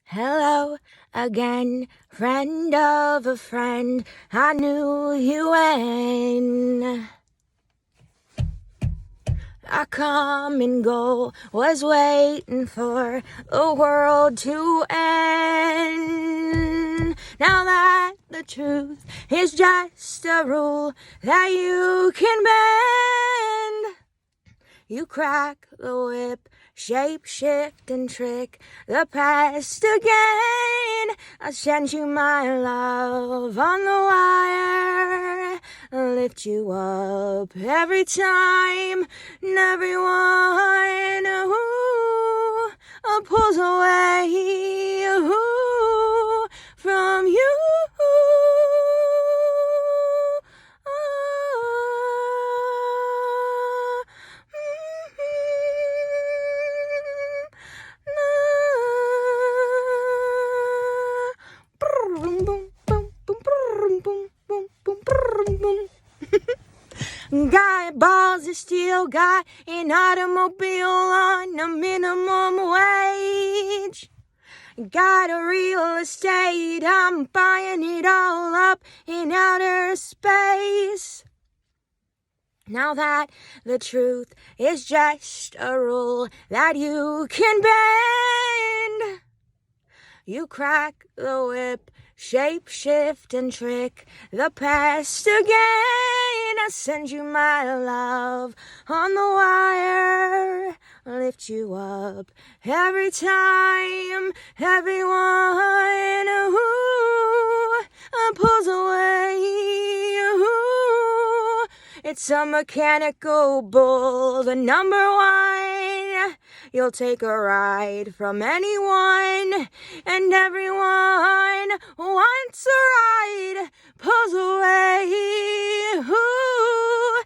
Hello again, friend of a friend. I knew you when I come and go, was waiting for the world to end. Now that the truth is just a rule that you can bend, you crack the whip, shape, shift, and trick the past again. I send you my love on the wire, lift you up every time, and everyone who pulls away from you. Guy balls of steel, got an automobile on a minimum wage. Got a real estate, I'm buying it all up in outer space. Now that the truth is just a rule that you can bend, you crack the whip, shape, shift, and trick the past again. I send you my love on the wire, lift you up every time, everyone who pulls away. It's a mechanical bull, the number one. You'll take a ride from anyone, and everyone wants a ride, pulls away. Ooh,